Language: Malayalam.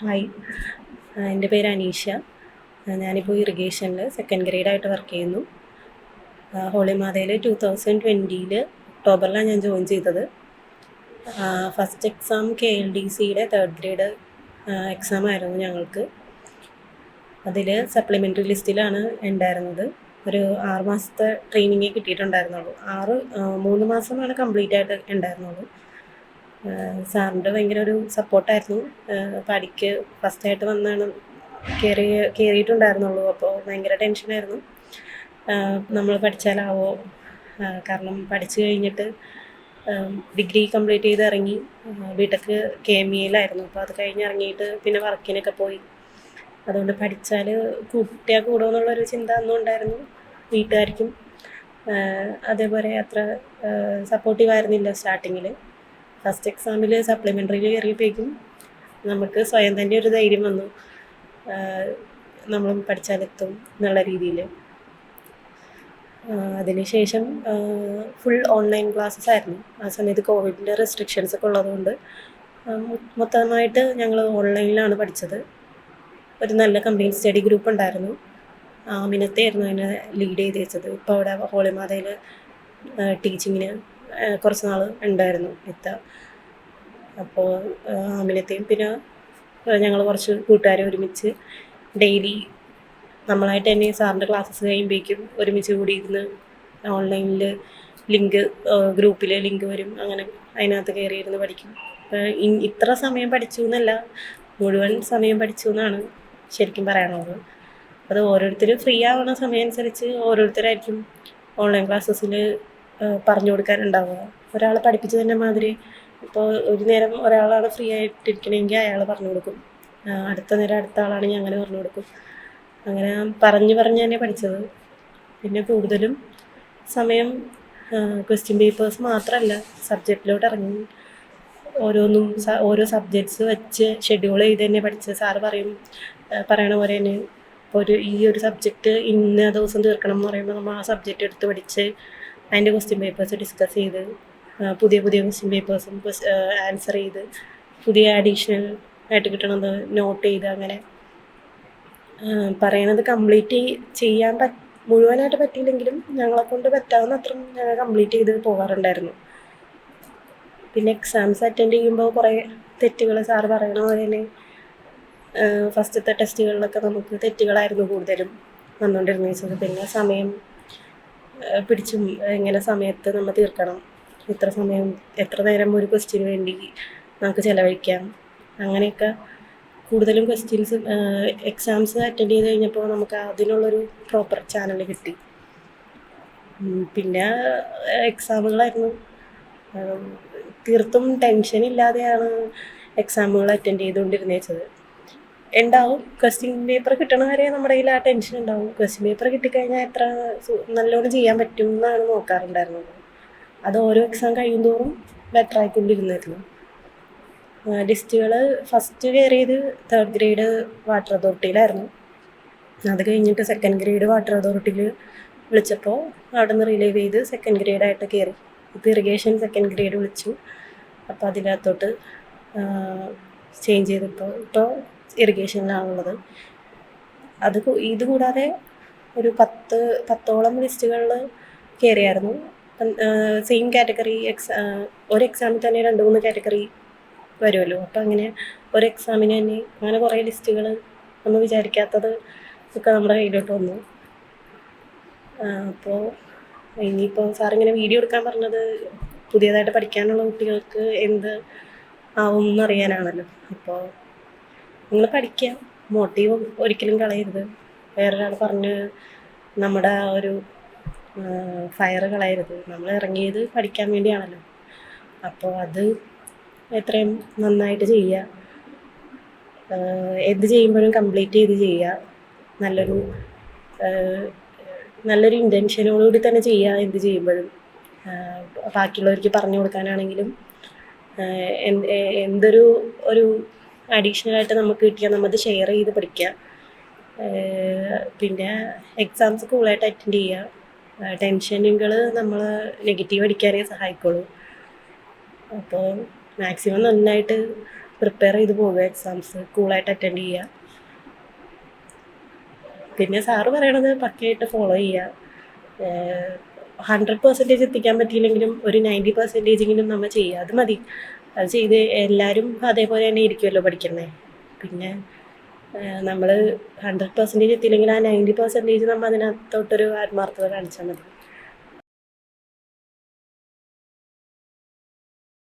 ഹായ്, എൻ്റെ പേര് അനീഷ. ഞാനിപ്പോൾ ഇറിഗേഷനിൽ സെക്കൻഡ് ഗ്രേഡായിട്ട് വർക്ക് ചെയ്യുന്നു. ഹോളി മാതയിൽ 2020 ഒക്ടോബറിലാണ് ഞാൻ ജോയിൻ ചെയ്തത്. ഫസ്റ്റ് എക്സാം KLDCയുടെ തേർഡ് ഗ്രേഡ് എക്സാം ആയിരുന്നു ഞങ്ങൾക്ക്. അതിൽ സപ്ലിമെൻ്ററി ലിസ്റ്റിലാണ് ഉണ്ടായിരുന്നത്. ഒരു 6 മാസത്തെ ട്രെയിനിങ്ങേ കിട്ടിയിട്ടുണ്ടായിരുന്നുള്ളൂ. 3 മാസമാണ് കംപ്ലീറ്റ് ആയിട്ട് ഉണ്ടായിരുന്നുള്ളൂ. സാറിൻ്റെ ഭയങ്കര ഒരു സപ്പോർട്ടായിരുന്നു. പഠിക്ക് ഫസ്റ്റായിട്ട് വന്നാണ് കയറിയിട്ടുണ്ടായിരുന്നുള്ളൂ. അപ്പോൾ ഭയങ്കര ടെൻഷനായിരുന്നു, നമ്മൾ പഠിച്ചാലാവോ. കാരണം പഠിച്ചു കഴിഞ്ഞിട്ട് ഡിഗ്രി കംപ്ലീറ്റ് ചെയ്ത് ഇറങ്ങി. ബിടെക് KMEയിലായിരുന്നു. അപ്പോൾ അത് കഴിഞ്ഞ് ഇറങ്ങിയിട്ട് പിന്നെ വർക്കിനൊക്കെ പോയി. അതുകൊണ്ട് പഠിച്ചാൽ കിട്ടിയാൽ കൂടുമെന്നുള്ളൊരു ചിന്ത അന്നും ഉണ്ടായിരുന്നു. വീട്ടുകാർക്കും അതേപോലെ അത്ര സപ്പോർട്ടീവ് ആയിരുന്നില്ല സ്റ്റാർട്ടിങ്ങിൽ. ഫസ്റ്റ് എക്സാമിൽ സപ്ലിമെൻ്ററിയിൽ കയറിയപ്പോഴേക്കും നമുക്ക് സ്വയം തന്നെ ഒരു ധൈര്യം വന്നു, നമ്മളും പഠിച്ചാലെത്തും എന്നുള്ള രീതിയിൽ. അതിനുശേഷം ഫുൾ ഓൺലൈൻ ക്ലാസ്സസ് ആയിരുന്നു. ആ സമയത്ത് കോവിഡിൻ്റെ റെസ്ട്രിക്ഷൻസ് ഒക്കെ ഉള്ളതുകൊണ്ട് മൊത്തമായിട്ട് ഞങ്ങൾ ഓൺലൈനിലാണ് പഠിച്ചത്. ഒരു നല്ല കമ്പൈൻ സ്റ്റഡി ഗ്രൂപ്പ് ഉണ്ടായിരുന്നു. ആമിനത്തായിരുന്നു അതിനെ ലീഡ് ചെയ്ത് വെച്ചത്. ഇപ്പോൾ അവിടെ ഹോളി മാതയിൽ ടീച്ചിങ്ങിന് കുറച്ച് നാൾ ഉണ്ടായിരുന്നു എത്താം. അപ്പോൾ ആമിനത്തെയും പിന്നെ ഞങ്ങൾ കുറച്ച് കൂട്ടുകാരെ ഒരുമിച്ച് ഡെയിലി നമ്മളായിട്ട് തന്നെ സാറിൻ്റെ ക്ലാസ്സസ് കഴിയുമ്പോഴേക്കും ഒരുമിച്ച് കൂടി ഇരുന്ന് ഓൺലൈനിൽ ഗ്രൂപ്പിൽ ലിങ്ക് വരും, അങ്ങനെ അതിനകത്ത് കയറിയിരുന്ന് പഠിക്കും. ഇത്ര സമയം പഠിച്ചു എന്നല്ല, മുഴുവൻ സമയം പഠിച്ചു എന്നാണ് ശരിക്കും പറയാനുള്ളത്. അത് ഓരോരുത്തർ ഫ്രീ ആവുന്ന സമയം അനുസരിച്ച് ഓരോരുത്തരായിരിക്കും ഓൺലൈൻ ക്ലാസ്സസിൽ പറഞ്ഞു കൊടുക്കാനുണ്ടാവുക. ഒരാൾ പഠിപ്പിച്ചു തന്നെ മാതിരി. ഇപ്പോൾ ഒരു നേരം ഒരാളാണ് ഫ്രീ ആയിട്ടിരിക്കണമെങ്കിൽ അയാൾ പറഞ്ഞു കൊടുക്കും, അടുത്ത നേരം അടുത്ത ആളാണെങ്കിൽ അങ്ങനെ പറഞ്ഞു കൊടുക്കും. അങ്ങനെ പറഞ്ഞ് തന്നെ പഠിച്ചത്. പിന്നെ കൂടുതലും സമയം ക്വസ്റ്റ്യൻ പേപ്പേഴ്സ് മാത്രമല്ല, സബ്ജക്റ്റിലോട്ട് ഇറങ്ങി ഓരോന്നും ഓരോ സബ്ജക്ട്സ് വെച്ച് ഷെഡ്യൂൾ ചെയ്ത് തന്നെ പഠിച്ച്. സാറ് പറയണ പോലെ തന്നെ ഇപ്പോൾ ഈ ഒരു സബ്ജക്റ്റ് ഇന്ന ദിവസം തീർക്കണം എന്ന് പറയുമ്പോൾ നമ്മൾ ആ സബ്ജക്റ്റ് എടുത്ത് പഠിച്ച് അതിൻ്റെ ക്വസ്റ്റ്യൻ പേപ്പേഴ്സ് ഡിസ്കസ് ചെയ്ത് പുതിയ ക്വസ്റ്റ്യൻ പേപ്പേഴ്സും ആൻസർ ചെയ്ത് പുതിയ അഡീഷണൽ ആയിട്ട് കിട്ടണത് നോട്ട് ചെയ്ത് അങ്ങനെ പറയണത് കംപ്ലീറ്റ് ചെയ്യാൻ മുഴുവനായിട്ട് പറ്റിയില്ലെങ്കിലും ഞങ്ങളെക്കൊണ്ട് പറ്റാവുന്ന അത്ര ഞങ്ങൾ കംപ്ലീറ്റ് ചെയ്ത് പോകാറുണ്ടായിരുന്നു. പിന്നെ എക്സാംസ് അറ്റൻഡ് ചെയ്യുമ്പോൾ കുറേ തെറ്റുകൾ സാറ് പറയണ പോലെ തന്നെ ഫസ്റ്റത്തെ ടെസ്റ്റുകളിലൊക്കെ നമുക്ക് തെറ്റുകളായിരുന്നു കൂടുതലും വന്നുകൊണ്ടിരുന്നത് വെച്ചത്. പിന്നെ സമയം പിടിച്ചും എങ്ങനെ സമയത്ത് നമ്മൾ തീർക്കണം, എത്ര നേരം ഒരു ക്വസ്റ്റ്യന് വേണ്ടി നമുക്ക് ചിലവഴിക്കാം, അങ്ങനെയൊക്കെ കൂടുതലും ക്വസ്റ്റ്യൻസ് എക്സാംസ് അറ്റൻഡ് ചെയ്ത് കഴിഞ്ഞപ്പോൾ നമുക്ക് അതിനുള്ളൊരു പ്രോപ്പർ ചാനൽ കിട്ടി. പിന്നെ എക്സാമുകളായിരുന്നു. തീർത്തും ടെൻഷനില്ലാതെയാണ് എക്സാമുകൾ അറ്റൻഡ് ചെയ്തുകൊണ്ടിരുന്നത് വെച്ചത്. ഉണ്ടാവും ക്വസ്റ്റ്യൻ പേപ്പർ കിട്ടണ വരെ നമ്മുടെ കയ്യിൽ ആ ടെൻഷൻ ഉണ്ടാവും. ക്വസ്റ്റ്യൻ പേപ്പർ കിട്ടിക്കഴിഞ്ഞാൽ എത്ര നല്ലോണം ചെയ്യാൻ പറ്റും എന്നാണ് നോക്കാറുണ്ടായിരുന്നത്. അത് ഓരോ എക്സാം കഴിയുന്തോറും ബെറ്റർ ആയിക്കൊണ്ടിരുന്നായിരുന്നു. ലിസ്റ്റുകൾ ഫസ്റ്റ് കയറിയത് തേർഡ് ഗ്രേഡ് വാട്ടർ അതോറിറ്റിയിലായിരുന്നു. അത് കഴിഞ്ഞിട്ട് സെക്കൻഡ് ഗ്രേഡ് വാട്ടർ അതോറിറ്റിയിൽ വിളിച്ചപ്പോൾ അവിടെ നിന്ന് റിലീവ് ചെയ്ത് സെക്കൻഡ് ഗ്രേഡായിട്ട് കയറി. ഇപ്പോൾ ഇറിഗേഷൻ സെക്കൻഡ് ഗ്രേഡ് വിളിച്ചു. അപ്പോൾ അതിനകത്തോട്ട് ചേഞ്ച് ചെയ്തിപ്പോൾ ഇറിഗേഷനിലാണുള്ളത്. ഇത് കൂടാതെ ഒരു 10ഓളം ലിസ്റ്റുകളിൽ കയറിയായിരുന്നു. സെയിം കാറ്റഗറി ഒരു എക്സാമിൽ തന്നെ 2-3 കാറ്റഗറി വരുമല്ലോ. അപ്പോൾ അങ്ങനെ ഒരു എക്സാമിന് തന്നെ അങ്ങനെ കുറേ ലിസ്റ്റുകൾ നമ്മൾ വിചാരിക്കാത്തത് ഒക്കെ നമ്മുടെ കയ്യിലോട്ട് വന്നു. അപ്പോൾ ഇനിയിപ്പോൾ സാറിങ്ങനെ വീഡിയോ എടുക്കാൻ പറഞ്ഞത് പുതിയതായിട്ട് പഠിക്കാനുള്ള കുട്ടികൾക്ക് എന്ത് ആവും എന്നറിയാനാണല്ലോ. അപ്പോൾ നിങ്ങൾ പഠിക്കുക, മോട്ടീവ് ഒരിക്കലും കളയരുത്. വേറൊരാൾ പറഞ്ഞ് നമ്മുടെ ഒരു ഫയർ കളയരുത്. നമ്മൾ ഇറങ്ങിയത് പഠിക്കാൻ വേണ്ടിയാണല്ലോ. അപ്പോൾ അത് എത്രയും നന്നായിട്ട് ചെയ്യുക. എന്ത് ചെയ്യുമ്പോഴും കംപ്ലീറ്റ് ചെയ്ത് ചെയ്യുക. നല്ലൊരു ഇൻറ്റൻഷനോടുകൂടി തന്നെ ചെയ്യുക എന്ത് ചെയ്യുമ്പോഴും. ബാക്കിയുള്ളവർക്ക് പറഞ്ഞു കൊടുക്കാനാണെങ്കിലും എന്തൊരു അഡീഷണലായിട്ട് നമുക്ക് കിട്ടിയാൽ നമ്മളത് ഷെയർ ചെയ്ത് പഠിക്കുക. പിന്നെ എക്സാംസ് കൂളായിട്ട് അറ്റൻഡ് ചെയ്യുക. ടെൻഷനുകൾ നമ്മൾ നെഗറ്റീവ് അടിക്കാനേ സഹായിക്കുള്ളൂ. അപ്പോൾ മാക്സിമം നന്നായിട്ട് പ്രിപ്പയർ ചെയ്ത് പോവുക, എക്സാംസ് കൂളായിട്ട് അറ്റൻഡ് ചെയ്യുക. പിന്നെ സാറ് പറയണത് പക്കയായിട്ട് ഫോളോ ചെയ്യുക. 100% എത്തിക്കാൻ പറ്റിയില്ലെങ്കിലും ഒരു 90% നമ്മൾ ചെയ്യുക, അത് മതി. അത് ചെയ്ത് എല്ലാവരും അതേപോലെ തന്നെ ഇരിക്കുമല്ലോ പഠിക്കുന്നത്. പിന്നെ നമ്മൾ 100% എത്തിയില്ലെങ്കിൽ ആ 90% നമ്മൾ അതിനകത്തോട്ടൊരു ആത്മാർത്ഥത കാണിച്ചാൽ മതി.